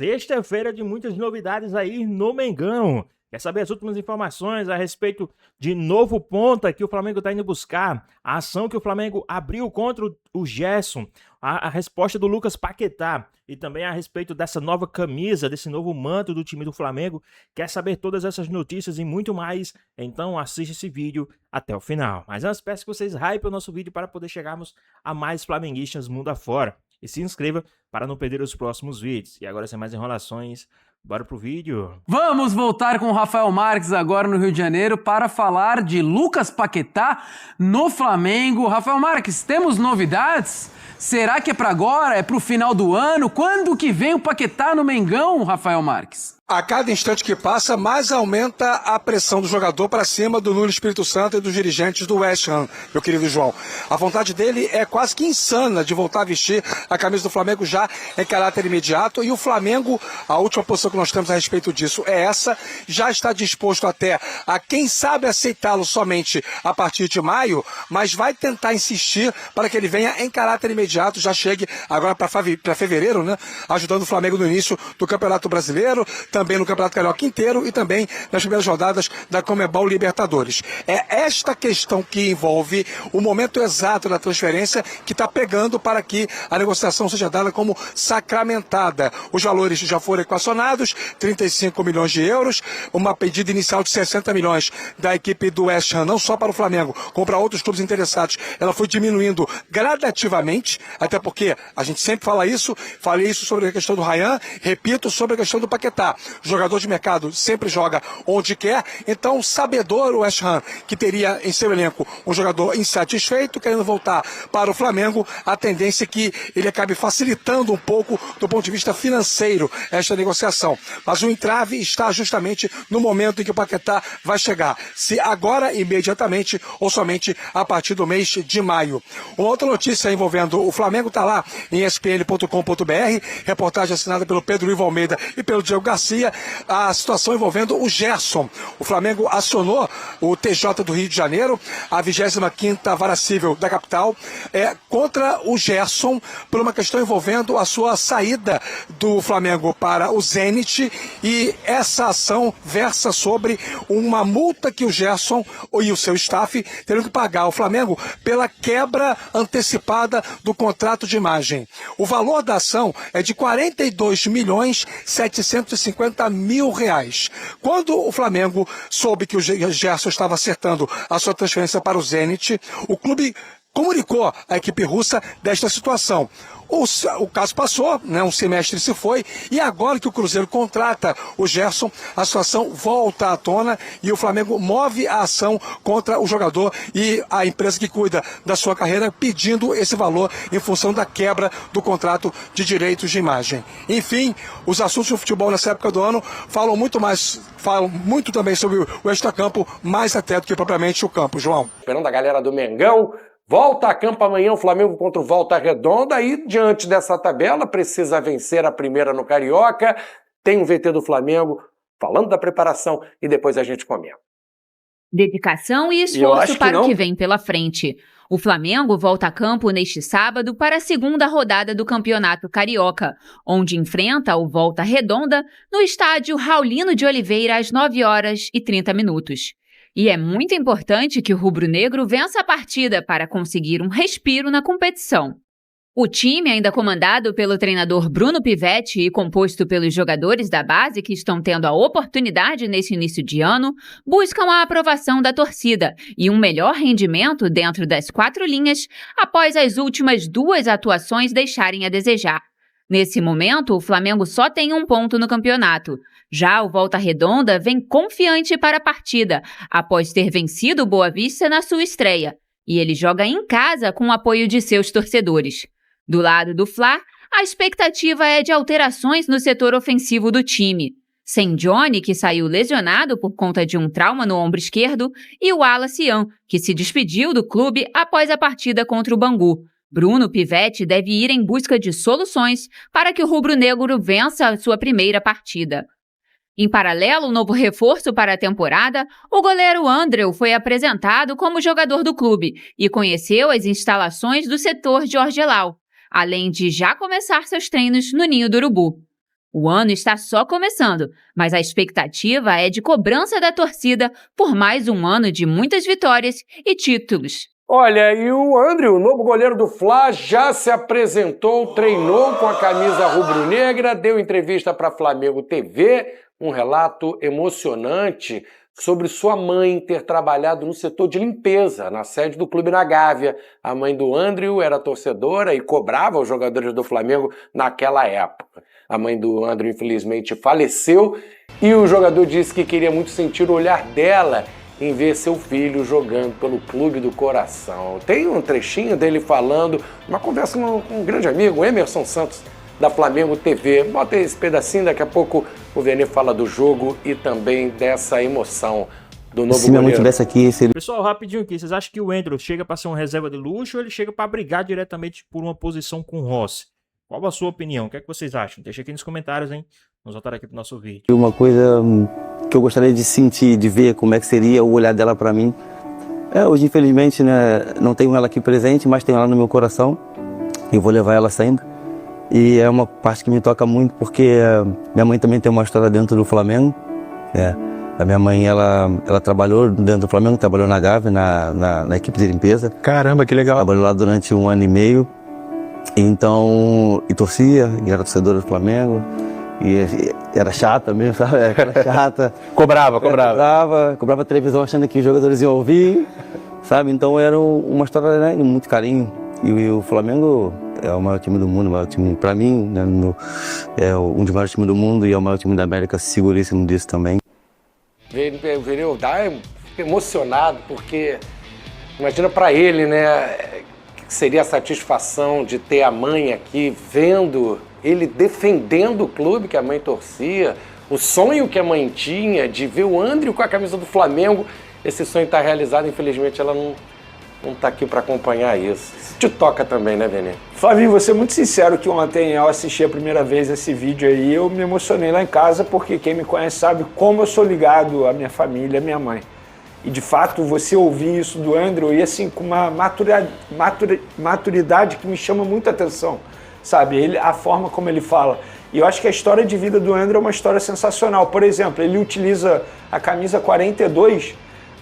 Sexta-feira de muitas novidades aí no Mengão. Quer saber as últimas informações a respeito de novo ponta que o Flamengo está indo buscar? A ação que o Flamengo abriu contra o Gerson, a resposta do Lucas Paquetá e também a respeito dessa nova camisa, desse novo manto do time do Flamengo. Quer saber todas essas notícias e muito mais? Então assiste esse vídeo até o final. Mas antes peço que vocês hypem o nosso vídeo para poder chegarmos a mais flamenguistas mundo afora. E se inscreva para não perder os próximos vídeos. E agora, sem mais enrolações, bora pro vídeo. Vamos voltar com o Rafael Marques agora no Rio de Janeiro para falar de Lucas Paquetá no Flamengo. Rafael Marques, temos novidades? Será que é para agora? É para o final do ano? Quando que vem o Paquetá no Mengão, Rafael Marques? A cada instante que passa, mais aumenta a pressão do jogador para cima do Nuno Espírito Santo e dos dirigentes do West Ham, meu querido João. A vontade dele é quase que insana de voltar a vestir a camisa do Flamengo já em caráter imediato. E o Flamengo, a última posição que nós temos a respeito disso é essa, já está disposto até a, quem sabe, aceitá-lo somente a partir de maio, mas vai tentar insistir para que ele venha em caráter imediato, já chegue agora para fevereiro, né, ajudando o Flamengo no início do Campeonato Brasileiro, também no Campeonato Carioca inteiro e também nas primeiras rodadas da Conmebol Libertadores. É esta questão que envolve o momento exato da transferência que está pegando para que a negociação seja dada como sacramentada. Os valores já foram equacionados, 35 milhões de euros, uma pedida inicial de 60 milhões da equipe do West Ham, não só para o Flamengo, como para outros clubes interessados. Ela foi diminuindo gradativamente, até porque a gente sempre fala isso, falei isso sobre a questão do Ryan, repito sobre a questão do Paquetá. Jogador de mercado sempre joga onde quer, então sabedor o West Ham que teria em seu elenco um jogador insatisfeito, querendo voltar para o Flamengo, a tendência é que ele acabe facilitando um pouco do ponto de vista financeiro esta negociação. Mas o entrave está justamente no momento em que o Paquetá vai chegar, se agora imediatamente ou somente a partir do mês de maio. Uma outra notícia envolvendo o Flamengo está lá em espn.com.br, reportagem assinada pelo Pedro Ivo Almeida e pelo Diego Garcia, a situação envolvendo o Gerson. O Flamengo acionou o TJ do Rio de Janeiro, a 25ª Vara Cível da capital, contra o Gerson por uma questão envolvendo a sua saída do Flamengo para o Zenit, e essa ação versa sobre uma multa que o Gerson e o seu staff terão que pagar ao Flamengo pela quebra antecipada do contrato de imagem. O valor da ação é de 42.750.000 reais. Quando o Flamengo soube que o Gerson estava acertando a sua transferência para o Zenit, o clube comunicou à equipe russa desta situação. O caso passou, né, um semestre se foi, e agora que o Cruzeiro contrata o Gerson, a situação volta à tona e o Flamengo move a ação contra o jogador e a empresa que cuida da sua carreira, pedindo esse valor em função da quebra do contrato de direitos de imagem. Enfim, os assuntos do futebol nessa época do ano falam muito também sobre o extracampo, mais até do que propriamente o campo, João. Esperando a galera do Mengão. Volta a campo amanhã, o Flamengo contra o Volta Redonda, e diante dessa tabela precisa vencer a primeira no Carioca. Tem um VT do Flamengo falando da preparação e depois a gente comenta. Dedicação e esforço para o que vem pela frente. O Flamengo volta a campo neste sábado para a segunda rodada do Campeonato Carioca, onde enfrenta o Volta Redonda no estádio Raulino de Oliveira às 9h30. E é muito importante que o rubro-negro vença a partida para conseguir um respiro na competição. O time, ainda comandado pelo treinador Bruno Pivetti e composto pelos jogadores da base que estão tendo a oportunidade nesse início de ano, buscam a aprovação da torcida e um melhor rendimento dentro das 4 linhas após as últimas 2 atuações deixarem a desejar. Nesse momento, o Flamengo só tem 1 ponto no campeonato. Já o Volta Redonda vem confiante para a partida, após ter vencido o Boa Vista na sua estreia. E ele joga em casa com o apoio de seus torcedores. Do lado do Fla, a expectativa é de alterações no setor ofensivo do time. Sem Johnny, que saiu lesionado por conta de um trauma no ombro esquerdo, e o Wallace Yan, que se despediu do clube após a partida contra o Bangu. Bruno Pivetti deve ir em busca de soluções para que o rubro-negro vença a sua primeira partida. Em paralelo, um novo reforço para a temporada, o goleiro Andreu foi apresentado como jogador do clube e conheceu as instalações do setor Jorge Lau, além de já começar seus treinos no Ninho do Urubu. O ano está só começando, mas a expectativa é de cobrança da torcida por mais um ano de muitas vitórias e títulos. Olha, e o André, o novo goleiro do Fla, já se apresentou, treinou com a camisa rubro-negra, deu entrevista para a Flamengo TV, um relato emocionante sobre sua mãe ter trabalhado no setor de limpeza, na sede do clube na Gávea. A mãe do Andrew era torcedora e cobrava os jogadores do Flamengo naquela época. A mãe do Andrew, infelizmente, faleceu e o jogador disse que queria muito sentir o olhar dela em ver seu filho jogando pelo clube do coração. Tem um trechinho dele falando, uma conversa com um grande amigo, Emerson Santos, da Flamengo TV. Bota esse pedacinho, daqui a pouco o Vene fala do jogo e também dessa emoção do novo goleiro. Se tivesse aqui, seria... Pessoal, rapidinho aqui, vocês acham que o Andrew chega para ser um reserva de luxo ou ele chega para brigar diretamente por uma posição com o Rossi? Qual a sua opinião? O que é que vocês acham? Deixa aqui nos comentários, hein? Vamos voltar aqui pro nosso vídeo. Uma coisa que eu gostaria de sentir, de ver como é que seria o olhar dela para mim. Hoje, infelizmente, né, não tenho ela aqui presente, mas tenho ela no meu coração. Eu vou levar ela sempre. E é uma parte que me toca muito, porque minha mãe também tem uma história dentro do Flamengo. A minha mãe, ela trabalhou dentro do Flamengo, trabalhou na Gávea, na equipe de limpeza. Caramba, que legal. Trabalhou lá durante 1 ano e meio. Então, e torcia, e era torcedora do Flamengo. E era chata mesmo, sabe? Era chata. Cobrava. Cobrava televisão achando que os jogadores iam ouvir, sabe? Então era uma história, né, de muito carinho. E o Flamengo é o maior time do mundo, o maior time, pra mim, né, é um dos maiores times do mundo e é o maior time da América, seguríssimo disso também. O Veneu dá emocionado, porque imagina pra ele, né, que seria a satisfação de ter a mãe aqui vendo ele defendendo o clube que a mãe torcia, o sonho que a mãe tinha de ver o Andrew com a camisa do Flamengo. Esse sonho está realizado, infelizmente ela não está aqui para acompanhar isso. Isso te toca também, né, Vene? Flavinho, vou ser muito sincero que ontem eu assisti a primeira vez esse vídeo aí, eu me emocionei lá em casa, porque quem me conhece sabe como eu sou ligado à minha família, à minha mãe. E de fato, você ouvir isso do Andrew, e assim, com uma maturidade que me chama muita atenção, sabe? A forma como ele fala. E eu acho que a história de vida do Andrew é uma história sensacional. Por exemplo, ele utiliza a camisa 42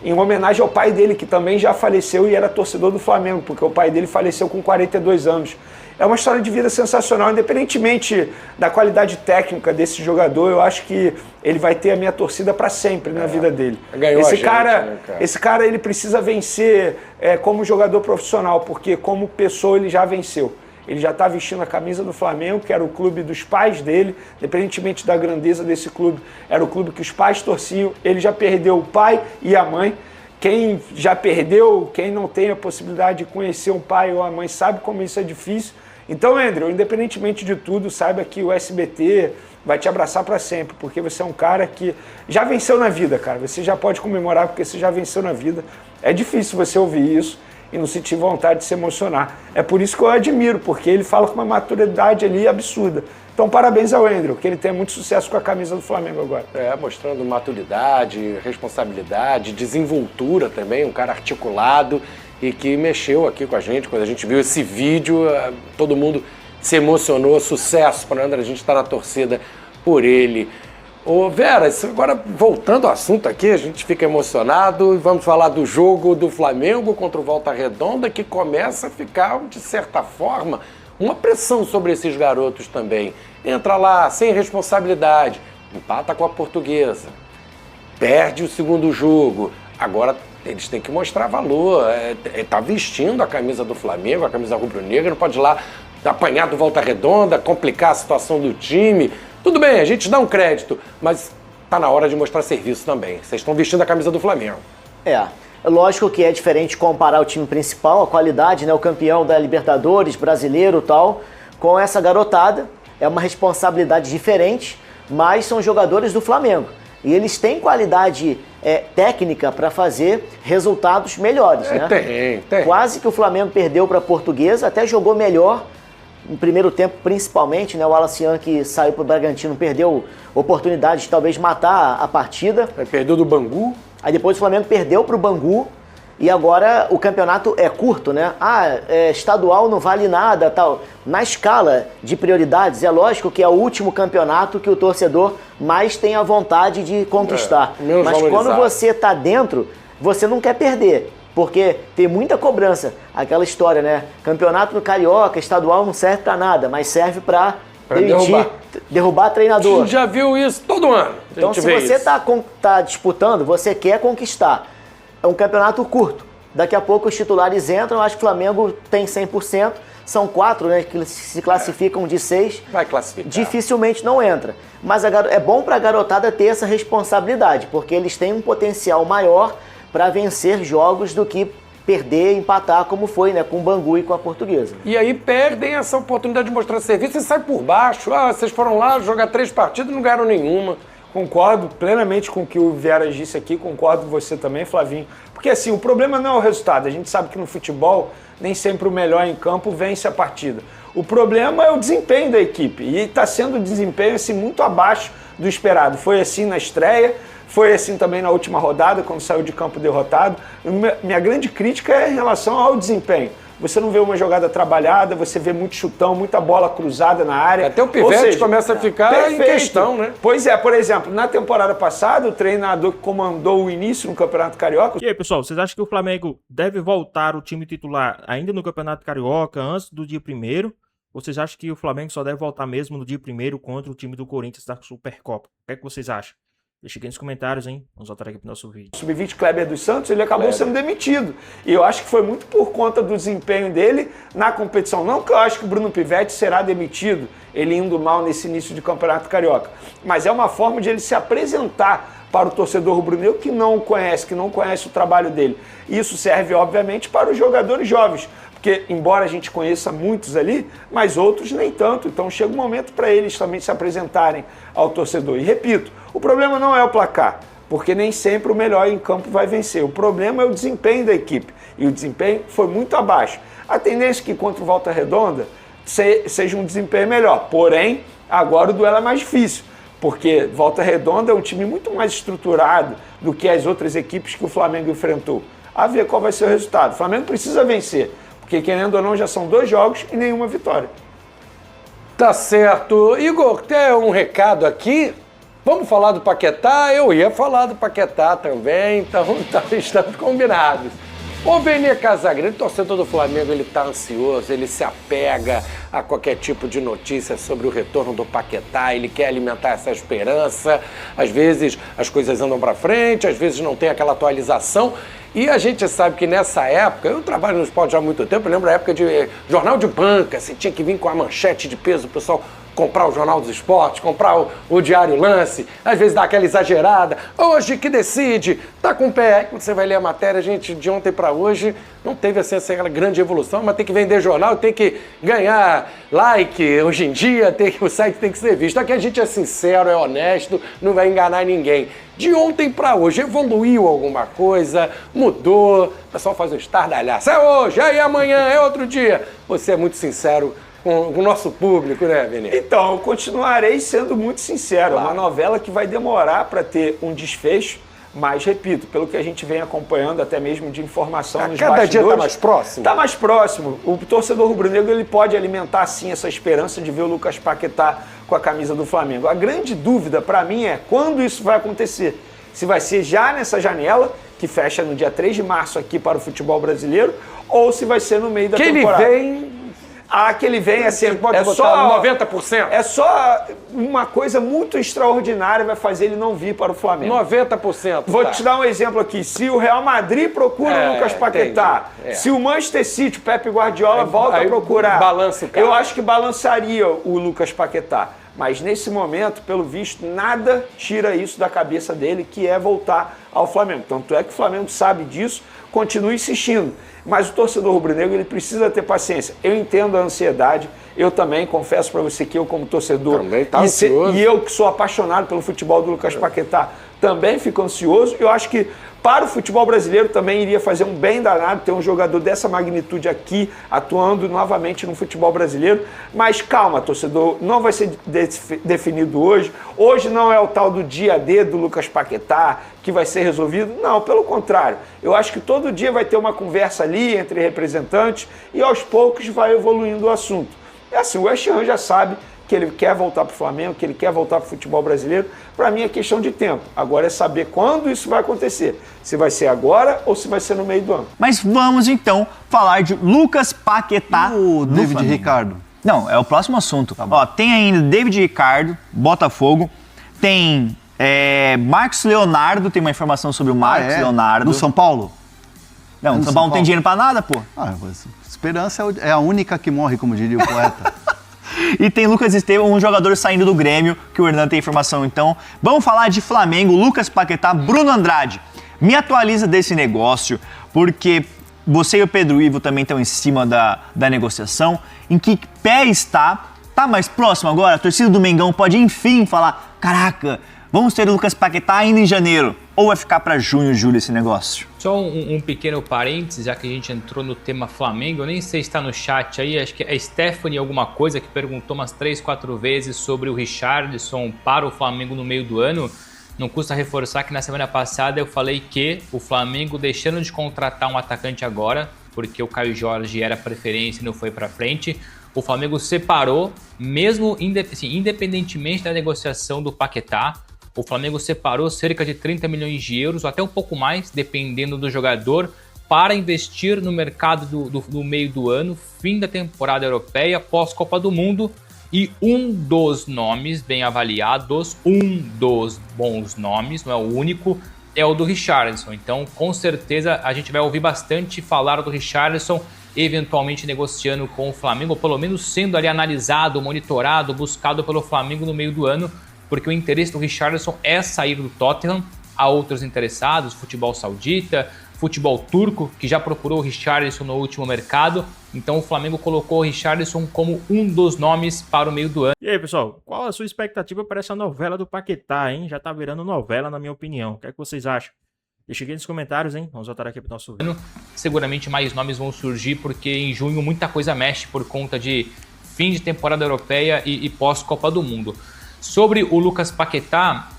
em homenagem ao pai dele, que também já faleceu e era torcedor do Flamengo, porque o pai dele faleceu com 42 anos. É uma história de vida sensacional, independentemente da qualidade técnica desse jogador, eu acho que ele vai ter a minha torcida para sempre na vida dele. Ganhou esse a gente, cara, né, cara? Esse cara ele precisa vencer como jogador profissional, porque como pessoa ele já venceu. Ele já está vestindo a camisa do Flamengo, que era o clube dos pais dele, independentemente da grandeza desse clube, era o clube que os pais torciam. Ele já perdeu o pai e a mãe. Quem já perdeu, quem não tem a possibilidade de conhecer um pai ou a mãe, sabe como isso é difícil. Então, Andrew, independentemente de tudo, saiba que o SBT vai te abraçar para sempre, porque você é um cara que já venceu na vida, cara. Você já pode comemorar porque você já venceu na vida. É difícil você ouvir isso e não sentir vontade de se emocionar. É por isso que eu admiro, porque ele fala com uma maturidade ali absurda. Então, parabéns ao Andrew, que ele tem muito sucesso com a camisa do Flamengo agora. Mostrando maturidade, responsabilidade, desenvoltura também, um cara articulado e que mexeu aqui com a gente. Quando a gente viu esse vídeo, todo mundo se emocionou. Sucesso para o Andrew, a gente está na torcida por ele. Ô Vera, agora voltando ao assunto aqui, a gente fica emocionado e vamos falar do jogo do Flamengo contra o Volta Redonda, que começa a ficar, de certa forma, uma pressão sobre esses garotos também. Entra lá sem responsabilidade, empata com a Portuguesa, perde o segundo jogo, agora eles têm que mostrar valor, tá vestindo a camisa do Flamengo, a camisa rubro-negra, não pode ir lá apanhar do Volta Redonda, complicar a situação do time. Tudo bem, a gente dá um crédito, mas tá na hora de mostrar serviço também. Vocês estão vestindo a camisa do Flamengo. Lógico que é diferente comparar o time principal, a qualidade, né, o campeão da Libertadores, brasileiro e tal, com essa garotada. É uma responsabilidade diferente, mas são jogadores do Flamengo. E eles têm qualidade técnica para fazer resultados melhores, né? Tem. Quase que o Flamengo perdeu para a Portuguesa, até jogou melhor. No primeiro tempo, principalmente, né, o Wallace que saiu para o Bragantino, perdeu oportunidade de talvez matar a partida. Perdeu do Bangu. Aí depois o Flamengo perdeu para o Bangu E agora o campeonato é curto, né? Estadual não vale nada, tal. Na escala de prioridades, é lógico que é o último campeonato que o torcedor mais tem a vontade de conquistar. Mas quando você tá dentro, você não quer perder, porque tem muita cobrança. Aquela história, né? Campeonato no Carioca, estadual não serve pra nada, mas serve pra demitir, derrubar treinador. A gente já viu isso todo ano. Então, se você tá disputando, você quer conquistar. É um campeonato curto. Daqui a pouco os titulares entram, acho que o Flamengo tem 100%. São 4, né, que se classificam de 6. Vai classificar. Dificilmente não entra. Mas é bom para a garotada ter essa responsabilidade, porque eles têm um potencial maior para vencer jogos do que perder, empatar, como foi, né, com o Bangu e com a Portuguesa. E aí perdem essa oportunidade de mostrar serviço e sai por baixo. Vocês foram lá jogar 3 partidas e não ganharam nenhuma. Concordo plenamente com o que o Vieras disse aqui, concordo com você também, Flavinho. Porque assim, o problema não é o resultado. A gente sabe que no futebol, nem sempre o melhor em campo vence a partida. O problema é o desempenho da equipe. E está sendo um desempenho assim, muito abaixo do esperado. Foi assim na estreia, foi assim também na última rodada, quando saiu de campo derrotado. Minha grande crítica é em relação ao desempenho. Você não vê uma jogada trabalhada, você vê muito chutão, muita bola cruzada na área. Até o Pivete começa a ficar em questão, né? Pois é, por exemplo, na temporada passada, o treinador que comandou o início no Campeonato Carioca... E aí, pessoal, vocês acham que o Flamengo deve voltar o time titular ainda no Campeonato Carioca, antes do dia 1º? Ou vocês acham que o Flamengo só deve voltar mesmo no dia 1º contra o time do Corinthians da Supercopa? O que é que vocês acham? Deixa aqui nos comentários, hein? Vamos voltar aqui pro nosso vídeo. Sub-20 Kleber dos Santos, ele acabou sendo demitido. E eu acho que foi muito por conta do desempenho dele na competição. Não que eu acho que o Bruno Pivete será demitido, ele indo mal nesse início de Campeonato Carioca. Mas é uma forma de ele se apresentar para o torcedor rubro-negro que não o conhece, que não conhece o trabalho dele. Isso serve, obviamente, para os jogadores jovens. Porque, embora a gente conheça muitos ali, mas outros nem tanto. Então chega um momento para eles também se apresentarem ao torcedor. E repito, o problema não é o placar, porque nem sempre o melhor em campo vai vencer. O problema é o desempenho da equipe. E o desempenho foi muito abaixo. A tendência é que contra o Volta Redonda seja um desempenho melhor. Porém, agora o duelo é mais difícil. Porque Volta Redonda é um time muito mais estruturado do que as outras equipes que o Flamengo enfrentou. A ver qual vai ser o resultado. O Flamengo precisa vencer. Porque, querendo ou não, já são 2 jogos e nenhuma vitória. Tá certo. Igor, tem um recado aqui. Vamos falar do Paquetá? Eu ia falar do Paquetá também, então estamos combinados. O Vene Casagrande, torcedor do Flamengo, ele tá ansioso, ele se apega a qualquer tipo de notícia sobre o retorno do Paquetá, ele quer alimentar essa esperança. Às vezes as coisas andam para frente, às vezes não tem aquela atualização. E a gente sabe que nessa época, eu trabalho no esporte já há muito tempo, eu lembro da época de jornal de banca, você tinha que vir com a manchete de peso, o pessoal comprar o Jornal dos Esportes, comprar o Diário Lance, às vezes dá aquela exagerada. Hoje que decide, tá com o pé. Aí quando você vai ler a matéria, gente, de ontem para hoje, não teve assim aquela grande evolução, mas tem que vender jornal, tem que ganhar like. Hoje em dia, o site tem que ser visto. Aqui a gente é sincero, é honesto, não vai enganar ninguém. De ontem para hoje, evoluiu alguma coisa, mudou, o pessoal faz um estardalhaço. É hoje, aí amanhã, é outro dia. Você é muito sincero com o nosso público, né, Vene? Então, eu continuarei sendo muito sincero. Claro. É uma novela que vai demorar para ter um desfecho, mas, repito, pelo que a gente vem acompanhando, até mesmo de informação nos bastidores... Cada dia está mais próximo? Está mais próximo. O torcedor rubro-negro ele pode alimentar, sim, essa esperança de ver o Lucas Paquetá com a camisa do Flamengo. A grande dúvida, para mim, é quando isso vai acontecer. Se vai ser já nessa janela, que fecha no dia 3 de março aqui para o futebol brasileiro, ou se vai ser no meio da temporada. Que ele vem... que ele vem assim, pode botar 90%. É só uma coisa muito extraordinária vai fazer ele não vir para o Flamengo. 90%. Vou te dar um exemplo aqui. Se o Real Madrid procura o Lucas Paquetá, se o Manchester City, o Pepe Guardiola, volta a procurar, balança o cara. Eu acho que balançaria o Lucas Paquetá. Mas nesse momento, pelo visto, nada tira isso da cabeça dele, que é voltar ao Flamengo. Tanto é que o Flamengo sabe disso, continua insistindo. Mas o torcedor rubro-negro ele precisa ter paciência. Eu entendo a ansiedade, eu também confesso para você que eu como torcedor e eu que sou apaixonado pelo futebol do Lucas Paquetá também fico ansioso. Eu acho que para o futebol brasileiro também iria fazer um bem danado ter um jogador dessa magnitude aqui atuando novamente no futebol brasileiro. Mas calma, torcedor, não vai ser definido hoje. Hoje não é o tal do dia D do Lucas Paquetá, que vai ser resolvido? Não, pelo contrário. Eu acho que todo dia vai ter uma conversa ali entre representantes e aos poucos vai evoluindo o assunto. É assim, o West Ham já sabe que ele quer voltar para o Flamengo, que ele quer voltar para o futebol brasileiro. Para mim é questão de tempo. Agora é saber quando isso vai acontecer. Se vai ser agora ou se vai ser no meio do ano. Mas vamos então falar de Lucas Paquetá. O David Ricardo. Não, é o próximo assunto. Tá, ó, tem ainda David Ricardo, Botafogo. Tem Marcos Leonardo, tem uma informação sobre o Marcos Leonardo. No São Paulo? Não, no São Paulo não tem dinheiro pra nada, pô. Esperança é a única que morre, como diria o poeta. E tem Lucas Estevam, um jogador saindo do Grêmio, que o Hernan tem informação. Então, vamos falar de Flamengo, Lucas Paquetá, Bruno Andrade. Me atualiza desse negócio, porque você e o Pedro Ivo também estão em cima da negociação. Em que pé está? Tá mais próximo agora? A torcida do Mengão pode, enfim, falar: caraca, vamos ter o Lucas Paquetá ainda em janeiro. Ou vai ficar para junho, julho esse negócio? Só um pequeno parênteses, já que a gente entrou no tema Flamengo, eu nem sei se está no chat aí, acho que é Stephanie alguma coisa que perguntou umas 3, 4 vezes sobre o Richarlison para o Flamengo no meio do ano. Não custa reforçar que na semana passada eu falei que o Flamengo, deixando de contratar um atacante agora, porque o Caio Jorge era preferência e não foi para frente, o Flamengo separou, mesmo independentemente da negociação do Paquetá, o Flamengo separou cerca de 30 milhões de euros, ou até um pouco mais, dependendo do jogador, para investir no mercado do meio do ano, fim da temporada europeia, pós-Copa do Mundo. E um dos nomes bem avaliados, um dos bons nomes, não é o único, é o do Richarlison. Então, com certeza, a gente vai ouvir bastante falar do Richarlison, eventualmente negociando com o Flamengo, ou pelo menos sendo ali analisado, monitorado, buscado pelo Flamengo no meio do ano, porque o interesse do Richarlison é sair do Tottenham. Há outros interessados, futebol saudita, futebol turco, que já procurou o Richarlison no último mercado. Então o Flamengo colocou o Richarlison como um dos nomes para o meio do ano. E aí, pessoal, qual a sua expectativa para essa novela do Paquetá, hein? Já tá virando novela, na minha opinião. O que é que vocês acham? Deixa aqui nos comentários, hein? Vamos voltar aqui pro nosso vídeo. Seguramente mais nomes vão surgir, porque em junho muita coisa mexe por conta de fim de temporada europeia e pós-Copa do Mundo. Sobre o Lucas Paquetá,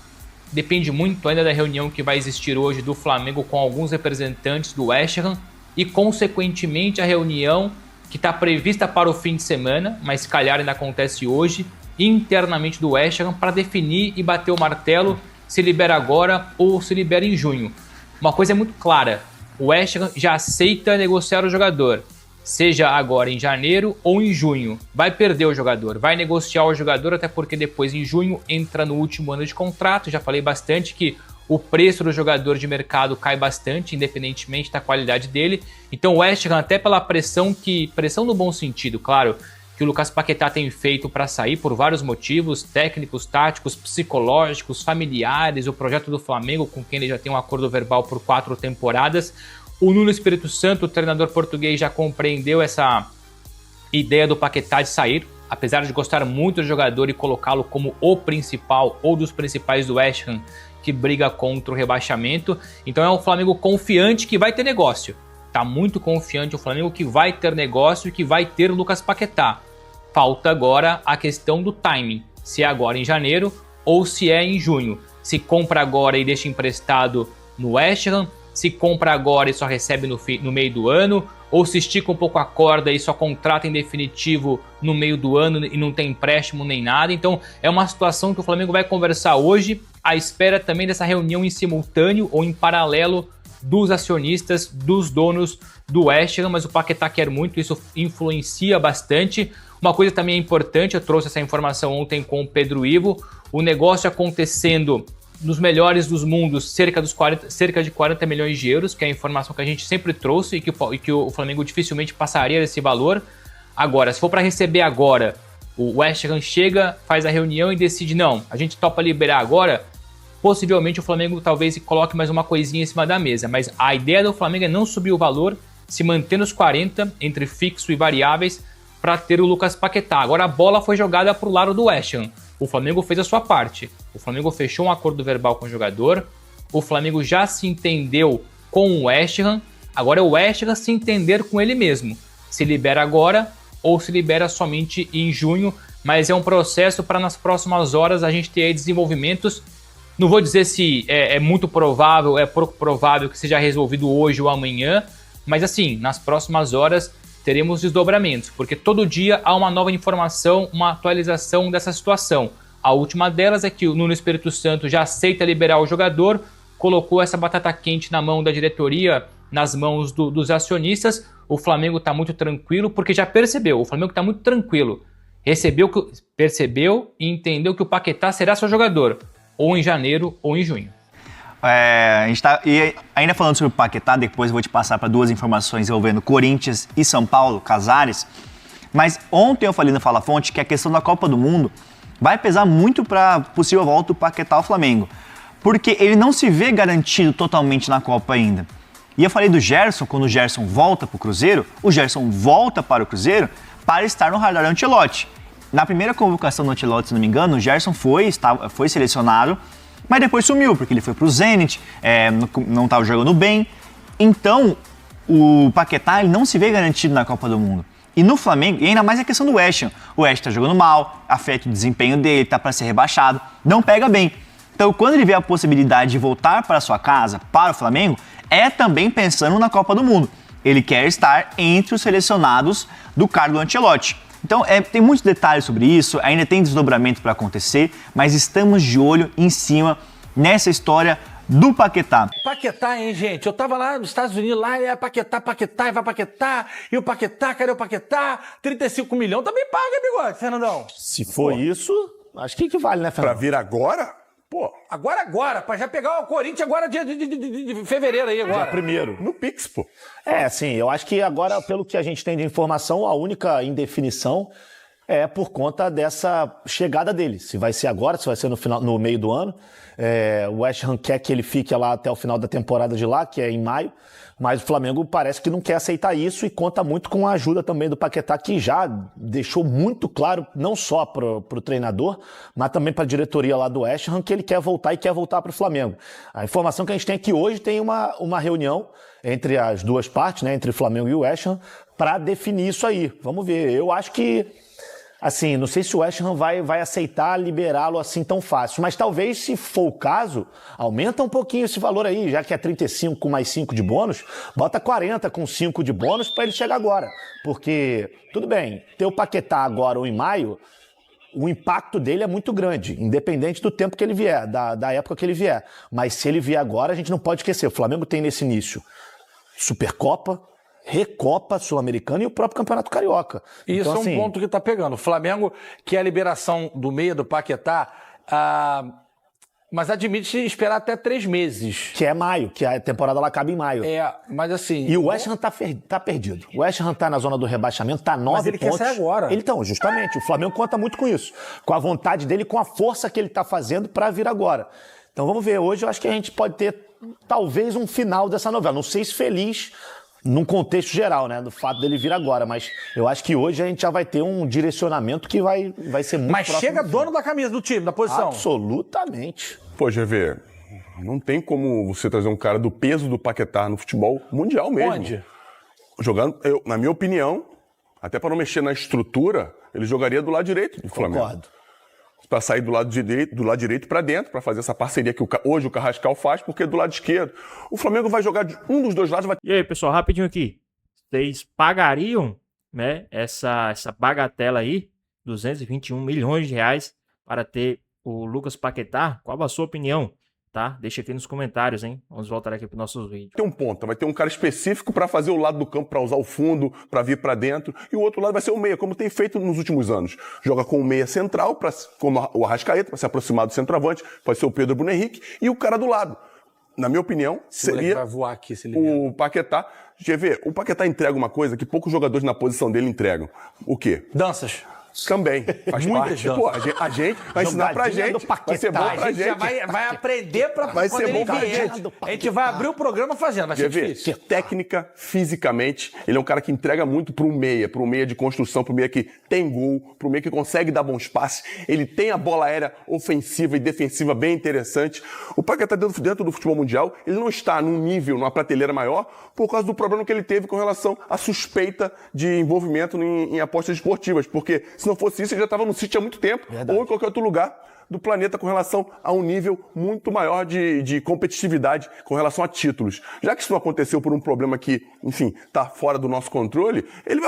depende muito ainda da reunião que vai existir hoje do Flamengo com alguns representantes do West Ham e, consequentemente, a reunião que está prevista para o fim de semana, mas se calhar ainda acontece hoje, internamente do West Ham, para definir e bater o martelo se libera agora ou se libera em junho. Uma coisa é muito clara, o West Ham já aceita negociar o jogador, seja agora em janeiro ou em junho. Vai perder o jogador, vai negociar o jogador, até porque depois em junho entra no último ano de contrato. Já falei bastante que o preço do jogador de mercado cai bastante, independentemente da qualidade dele. Então o West Ham, até pela pressão no bom sentido, claro, que o Lucas Paquetá tem feito para sair por vários motivos, técnicos, táticos, psicológicos, familiares, o projeto do Flamengo, com quem ele já tem um acordo verbal por 4 temporadas. O Nuno Espírito Santo, o treinador português, já compreendeu essa ideia do Paquetá de sair, apesar de gostar muito do jogador e colocá-lo como o principal ou dos principais do West Ham, que briga contra o rebaixamento. Então é um Flamengo confiante que vai ter negócio. Tá muito confiante o Flamengo que vai ter negócio e que vai ter o Lucas Paquetá. Falta agora a questão do timing, se é agora em janeiro ou se é em junho. Se compra agora e deixa emprestado no West Ham, se compra agora e só recebe no meio do ano, ou se estica um pouco a corda e só contrata em definitivo no meio do ano e não tem empréstimo nem nada. Então é uma situação que o Flamengo vai conversar hoje, à espera também dessa reunião em simultâneo ou em paralelo dos acionistas, dos donos do West Ham, mas o Paquetá quer muito, isso influencia bastante. Uma coisa também é importante, eu trouxe essa informação ontem com o Pedro Ivo, o negócio acontecendo nos melhores dos mundos, cerca de 40 milhões de euros, que é a informação que a gente sempre trouxe e que o Flamengo dificilmente passaria desse valor. Agora, se for para receber agora, o West Ham chega, faz a reunião e decide, não, a gente topa liberar agora, possivelmente o Flamengo talvez coloque mais uma coisinha em cima da mesa, mas a ideia do Flamengo é não subir o valor, se manter nos 40, entre fixo e variáveis, para ter o Lucas Paquetá. Agora a bola foi jogada para o lado do West Ham. O Flamengo fez a sua parte. O Flamengo fechou um acordo verbal com o jogador. O Flamengo já se entendeu com o West Ham. Agora é o West Ham se entender com ele mesmo. Se libera agora ou se libera somente em junho. Mas é um processo para nas próximas horas a gente ter desenvolvimentos Não vou dizer se é muito provável, é pouco provável que seja resolvido hoje ou amanhã, mas assim, nas próximas horas teremos desdobramentos, porque todo dia há uma nova informação, uma atualização dessa situação. A última delas é que o Nuno Espírito Santo já aceita liberar o jogador, colocou essa batata quente na mão da diretoria, nas mãos dos acionistas. O Flamengo está muito tranquilo, porque já percebeu, o Flamengo está muito tranquilo. Percebeu e entendeu que o Paquetá será seu jogador, ou em janeiro ou em junho. A gente tá, e ainda falando sobre o Paquetá, depois eu vou te passar para duas informações envolvendo Corinthians e São Paulo, Casares. Mas ontem eu falei no Fala Fonte que a questão da Copa do Mundo vai pesar muito para a possível volta do Paquetá ao Flamengo. Porque ele não se vê garantido totalmente na Copa ainda. E eu falei do Gerson, quando o Gerson volta para o Cruzeiro, o Gerson volta para o Cruzeiro para estar no radar do Ancelotti. Na primeira convocação do Ancelotti, se não me engano, o Gerson foi selecionado, mas depois sumiu, porque ele foi pro Zenit, não estava jogando bem. Então, o Paquetá ele não se vê garantido na Copa do Mundo. E no Flamengo, e ainda mais a questão do West Ham. O West tá jogando mal, afeta o desempenho dele, tá para ser rebaixado, não pega bem. Então, quando ele vê a possibilidade de voltar para sua casa, para o Flamengo, é também pensando na Copa do Mundo. Ele quer estar entre os selecionados do Carlo Ancelotti. Então, tem muitos detalhes sobre isso, ainda tem desdobramento para acontecer, mas estamos de olho em cima nessa história do Paquetá. Paquetá, hein, gente? Eu tava lá nos Estados Unidos, lá é Paquetá, e vai Paquetá, e o Paquetá, cadê o Paquetá? 35 milhões também paga, bigode, Fernandão. Se for isso, acho que equivale, né, Fernandão? Pra vir agora? Pô. Agora, pra já pegar o Corinthians agora dia de fevereiro aí agora. Dia primeiro. No Pix, pô. Sim, eu acho que agora, pelo que a gente tem de informação, a única indefinição é por conta dessa chegada dele. Se vai ser agora, se vai ser no meio do ano. O West Ham quer que ele fique lá até o final da temporada de lá, que é em maio. Mas o Flamengo parece que não quer aceitar isso e conta muito com a ajuda também do Paquetá, que já deixou muito claro, não só para o treinador, mas também para a diretoria lá do West Ham, que ele quer voltar e quer voltar para o Flamengo. A informação que a gente tem é que hoje tem uma reunião entre as duas partes, né, entre o Flamengo e o West Ham, para definir isso aí. Vamos ver. Eu acho que, assim, não sei se o West Ham vai aceitar liberá-lo assim tão fácil, mas talvez, se for o caso, aumenta um pouquinho esse valor aí, já que é 35 com mais 5 de bônus, bota 40 com 5 de bônus para ele chegar agora. Porque, tudo bem, ter o Paquetá agora ou em maio, o impacto dele é muito grande, independente do tempo que ele vier, da época que ele vier. Mas se ele vier agora, a gente não pode esquecer, o Flamengo tem nesse início Supercopa, Recopa Sul-Americana e o próprio Campeonato Carioca. Isso então, é um ponto que está pegando. O Flamengo quer a liberação do meia do Paquetá, mas admite esperar até 3 meses. Que é maio, que a temporada lá acaba em maio. Mas assim... E o West Ham tá perdido. O West Ham tá na zona do rebaixamento, tá 9 pontos. Mas ele quer sair agora. Então, justamente, o Flamengo conta muito com isso. Com a vontade dele, com a força que ele tá fazendo para vir agora. Então vamos ver, hoje eu acho que a gente pode ter talvez um final dessa novela. Não sei se feliz num contexto geral, né, do fato dele vir agora, mas eu acho que hoje a gente já vai ter um direcionamento que vai ser muito Mas chega dono da camisa do time, da posição. Absolutamente. Pô, GV, não tem como você trazer um cara do peso do Paquetá no futebol mundial mesmo. Onde? Jogando, na minha opinião, até para não mexer na estrutura, ele jogaria do lado direito do Flamengo. Concordo. Para sair do lado direito para dentro, para fazer essa parceria que hoje o Carrascal faz, porque do lado esquerdo. O Flamengo vai jogar de um dos dois lados. E aí, pessoal, rapidinho aqui. Vocês pagariam, né, essa bagatela aí, 221 milhões de reais, para ter o Lucas Paquetá? Qual a sua opinião? Tá? Deixa aqui nos comentários, hein? Vamos voltar aqui para os nossos vídeos. Tem um ponta, vai ter um cara específico para fazer o lado do campo, para usar o fundo, para vir para dentro, e o outro lado vai ser o meia, como tem feito nos últimos anos. Joga com o meia central, como o Arrascaeta, para se aproximar do centroavante, pode ser o Pedro Bruno Henrique, e o cara do lado. Na minha opinião, seria vai voar aqui, o Paquetá. GV, o Paquetá entrega uma coisa que poucos jogadores na posição dele entregam. O quê? Danças. Também. Faz parte. Pô, a gente vai ensinar pra gente. Vai ser bom pra gente. Vai aprender pra vai quando ser bom pra vier. gente. A gente vai abrir o programa fazendo, vai ser difícil. Técnica, fisicamente, ele é um cara que entrega muito pro meia de construção, pro meia que tem gol, pro meia que consegue dar bons passes. Ele tem a bola aérea ofensiva e defensiva bem interessante. O Paquetá dentro do futebol mundial, ele não está num nível, numa prateleira maior, por causa do problema que ele teve com relação à suspeita de envolvimento em apostas esportivas, porque se não fosse isso, ele já estava no City há muito tempo, ou em qualquer outro lugar. do planeta com relação a um nível muito maior de competitividade com relação a títulos. Já que isso não aconteceu por um problema que, enfim, está fora do nosso controle, ele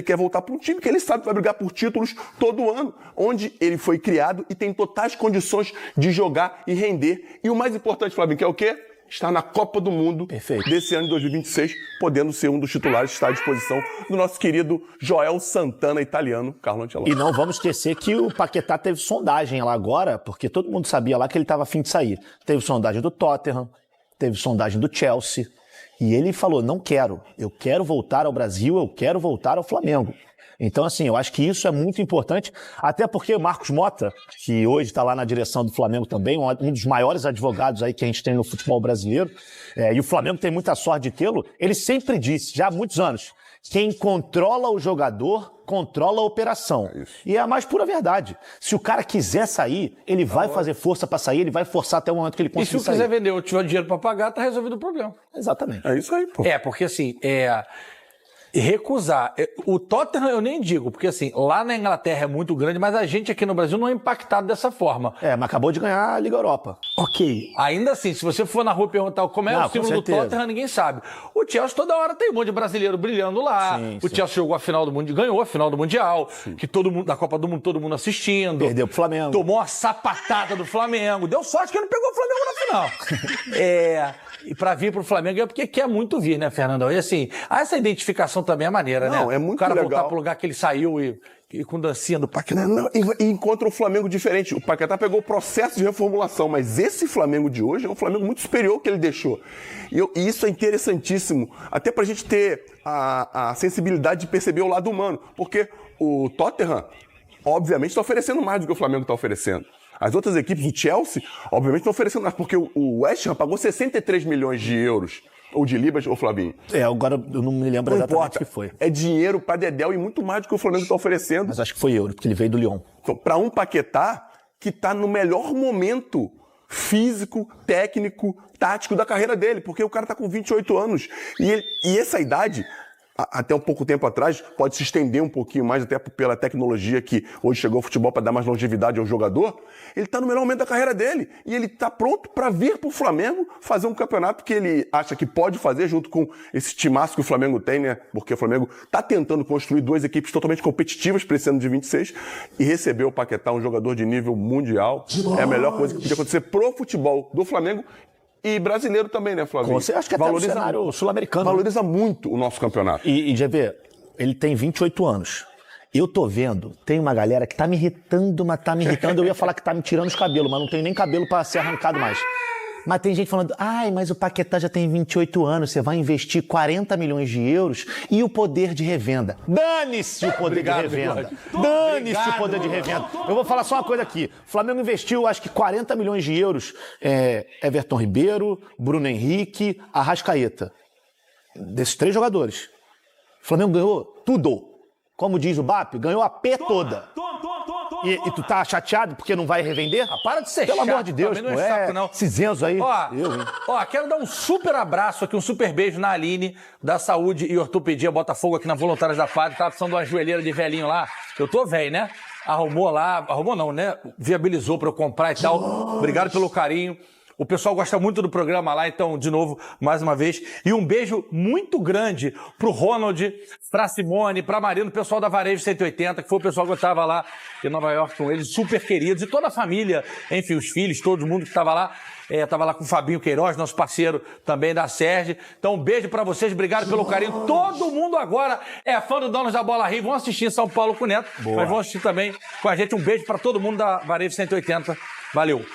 quer voltar para um time que ele sabe que vai brigar por títulos todo ano, onde ele foi criado e tem totais condições de jogar e render. E o mais importante, Flavinho, que é o quê? Está na Copa do Mundo desse ano de 2026, podendo ser um dos titulares, está à disposição do nosso querido Joel Santana, italiano, Carlo Ancelotti. E não vamos esquecer que o Paquetá teve sondagem lá agora, porque todo mundo sabia lá que ele estava a fim de sair. Teve sondagem do Tottenham, teve sondagem do Chelsea, e ele falou, não quero, eu quero voltar ao Brasil, eu quero voltar ao Flamengo. Então, assim, eu acho que isso é muito importante, até porque o Marcos Mota, que hoje está lá na direção do Flamengo também, um dos maiores advogados aí que a gente tem no futebol brasileiro, e o Flamengo tem muita sorte de tê-lo, ele sempre disse, já há muitos anos, quem controla o jogador, controla a operação. E é a mais pura verdade. Se o cara quiser sair, ele vai fazer força para sair, ele vai forçar até o momento que ele conseguir sair. E se quiser vender ou tiver dinheiro para pagar, tá resolvido o problema. Exatamente. É isso aí, pô. Porque assim, recusar. O Tottenham eu nem digo, porque assim, lá na Inglaterra é muito grande, mas a gente aqui no Brasil não é impactado dessa forma. Mas acabou de ganhar a Liga Europa. Ok. Ainda assim, se você for na rua perguntar como é o símbolo do Tottenham, ninguém sabe. O Chelsea toda hora tem um monte de brasileiro brilhando lá. O Chelsea jogou a final do Mundial, ganhou a final do Mundial, que todo mundo, da Copa do Mundo, todo mundo assistindo. Perdeu pro Flamengo. Tomou uma sapatada do Flamengo. Deu sorte que ele não pegou o Flamengo na final. E pra vir pro Flamengo é porque quer muito vir, né, Fernandão? E assim, essa identificação também é maneira, né? Não, é muito o cara legal. voltar pro lugar que ele saiu e com dancinha do Paquetá. E encontra um Flamengo diferente. O Paquetá pegou o processo de reformulação, mas esse Flamengo de hoje é um Flamengo muito superior ao que ele deixou. E isso é interessantíssimo, até pra gente ter a sensibilidade de perceber o lado humano, porque o Tottenham, obviamente, está oferecendo mais do que o Flamengo está oferecendo. As outras equipes, o Chelsea, obviamente, estão oferecendo mais, porque o West Ham pagou 63 milhões de euros, ou de libras, ou Flavinho. Agora eu não me lembro exatamente o que foi. É dinheiro para dedéu e muito mais do que o Flamengo está oferecendo. Mas acho que foi euro, porque ele veio do Lyon. Então, para um Paquetá que está no melhor momento físico, técnico, tático da carreira dele, porque o cara está com 28 anos. E essa idade, até um pouco tempo atrás, pode se estender um pouquinho mais, até pela tecnologia que hoje chegou ao futebol para dar mais longevidade ao jogador. Ele está no melhor momento da carreira dele e ele está pronto para vir para o Flamengo fazer um campeonato que ele acha que pode fazer junto com esse timaço que o Flamengo tem, né? Porque o Flamengo está tentando construir duas equipes totalmente competitivas para esse ano de 26 e receber o Paquetá, um jogador de nível mundial. É a melhor coisa que podia acontecer pro futebol do Flamengo e brasileiro também, né, Flavinho? Você acha que até no cenário sul-americano. Valoriza muito o nosso campeonato. E GV, ele tem 28 anos. Eu tô vendo, tem uma galera que tá me irritando, mas tá me irritando. Eu ia falar que tá me tirando os cabelos, mas não tenho nem cabelo pra ser arrancado mais. Mas tem gente falando, mas o Paquetá já tem 28 anos, você vai investir 40 milhões de euros e o poder de revenda. Dane-se o poder de revenda. Dane-se o poder de revenda. Eu vou falar só uma coisa aqui. O Flamengo investiu, acho que 40 milhões de euros. Everton Ribeiro, Bruno Henrique, Arrascaeta. Desses 3 jogadores. O Flamengo ganhou tudo. Como diz o BAP, ganhou a P toda. E tu tá chateado porque não vai revender? Para de ser Pelo chato, amor de Deus, não é chato, não. Esses Enzo aí. Quero dar um super abraço aqui, um super beijo na Aline, da Saúde e Ortopedia Botafogo, aqui na Voluntários da Pátria. Tava precisando de uma joelheira de velhinho lá. Eu tô velho, né? Arrumou não, né? Viabilizou pra eu comprar e tal. Obrigado pelo carinho. O pessoal gosta muito do programa lá, então, de novo, mais uma vez. E um beijo muito grande pro Ronald, pra Simone, pra Marina, o pessoal da Varejo 180, que foi o pessoal que eu tava lá em Nova York com eles, super queridos. E toda a família, enfim, os filhos, todo mundo que tava lá. Tava lá com o Fabinho Queiroz, nosso parceiro também da Sérgio. Então, um beijo pra vocês, obrigado pelo carinho. Todo mundo agora é fã do Donos da Bola Rio. Vão assistir em São Paulo com o Neto, mas vão assistir também com a gente. Um beijo pra todo mundo da Varejo 180. Valeu.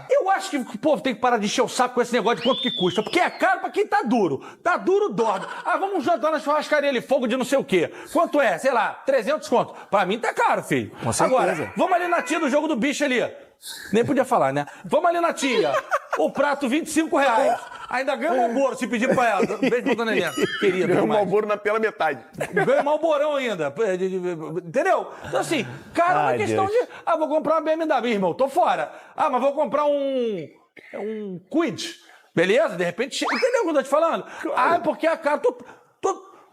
Eu acho que o povo tem que parar de encher o saco com esse negócio de quanto que custa. Porque é caro pra quem tá duro. Tá duro, dorme. Vamos jantar na churrascaria ali, fogo de não sei o quê. Quanto é? Sei lá, 300 conto. Pra mim tá caro, filho. Com certeza. Agora, vamos ali na tia do jogo do bicho ali. Nem podia falar, né? Vamos ali na tia. O prato, R$25. Ainda ganha um Malboro, se pedir pra ela. Beijo pra dona Helena, querida. Ganha um Malboro pela metade. Ganha um Malborão ainda. Entendeu? Então assim, cara, é uma questão de... vou comprar uma BMW, irmão, tô fora. Mas vou comprar um Quid. Beleza? De repente, entendeu o que eu tô te falando? Claro. Porque a cara...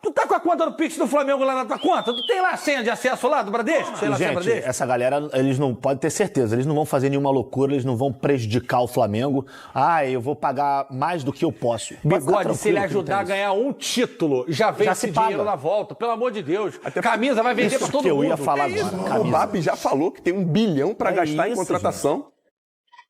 Tu tá com a conta do Pix do Flamengo lá na tua conta? Tu tem lá a senha de acesso lá do Bradesco? Sei lá, se é Gente, Bradesco. essa galera, eles não podem ter certeza, eles não vão fazer nenhuma loucura, eles não vão prejudicar o Flamengo. Ah, eu vou pagar mais do que eu posso. Bigode, se ele ajudar a ganhar um título, já vem esse dinheiro na volta, pelo amor de Deus. Até camisa vai vender pra todo mundo. Eu ia falar agora. O BAP já falou que tem 1 bilhão para gastar em contratação. Gente.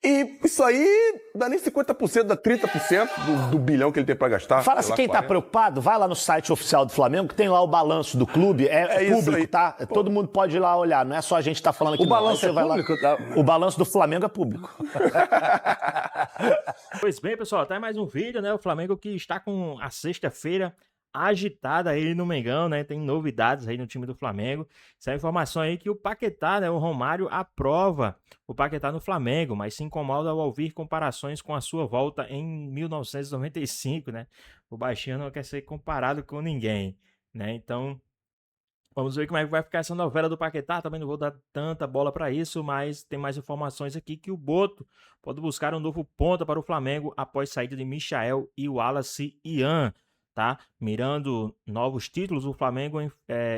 E isso aí dá nem 50%, dá 30% do bilhão que ele tem para gastar. Fala se quem 40. Tá preocupado, vai lá no site oficial do Flamengo, que tem lá o balanço do clube, é público, tá? Pô. Todo mundo pode ir lá olhar, não é só a gente tá falando aqui. O balanço é público? Tá? O balanço do Flamengo é público. Pois bem, pessoal, tá aí mais um vídeo, né? O Flamengo que está com a sexta-feira agitada aí no Mengão, né? Tem novidades aí no time do Flamengo. Essa é a informação aí que o Paquetá, né? O Romário aprova o Paquetá no Flamengo, mas se incomoda ao ouvir comparações com a sua volta em 1995, né? O baixinho não quer ser comparado com ninguém, né? Então, vamos ver como é que vai ficar essa novela do Paquetá. Também não vou dar tanta bola para isso, mas tem mais informações aqui que o Boto pode buscar um novo ponta para o Flamengo após saída de Michael e o Wallace Ian. Tá? Mirando novos títulos, o Flamengo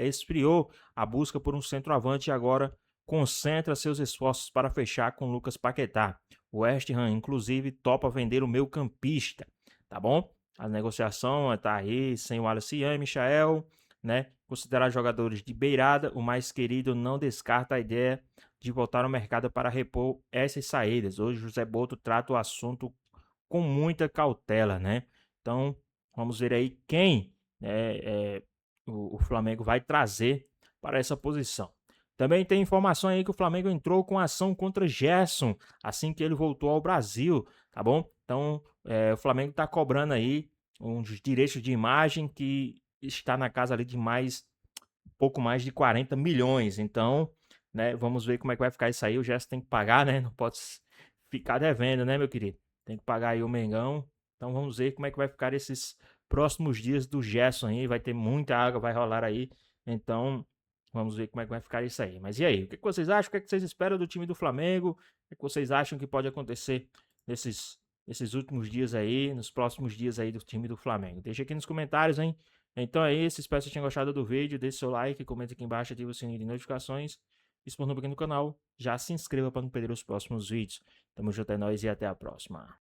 esfriou a busca por um centroavante e agora concentra seus esforços para fechar com Lucas Paquetá. O West Ham, inclusive, topa vender o meio-campista, tá bom? A negociação está aí, sem o Wallace Ian e Michael, né? Considerar jogadores de beirada, o mais querido não descarta a ideia de voltar ao mercado para repor essas saídas. Hoje, José Boto trata o assunto com muita cautela, né? Então, vamos ver aí quem o Flamengo vai trazer para essa posição. Também tem informação aí que o Flamengo entrou com ação contra Gerson assim que ele voltou ao Brasil, tá bom? Então, o Flamengo está cobrando aí uns direitos de imagem que está na casa ali de pouco mais de 40 milhões. Então, né, vamos ver como é que vai ficar isso aí. O Gerson tem que pagar, né? Não pode ficar devendo, né, meu querido? Tem que pagar aí o Mengão. Então vamos ver como é que vai ficar esses próximos dias do Gerson aí. Vai ter muita água, vai rolar aí. Então vamos ver como é que vai ficar isso aí. Mas e aí? O que vocês acham? O que vocês esperam do time do Flamengo? O que vocês acham que pode acontecer nesses últimos dias aí, nos próximos dias aí do time do Flamengo? Deixa aqui nos comentários, hein? Então é isso. Espero que vocês tenham gostado do vídeo. Deixe seu like, comenta aqui embaixo, ative o sininho de notificações. E se for novo aqui no canal, já se inscreva para não perder os próximos vídeos. Tamo junto, é nóis e até a próxima.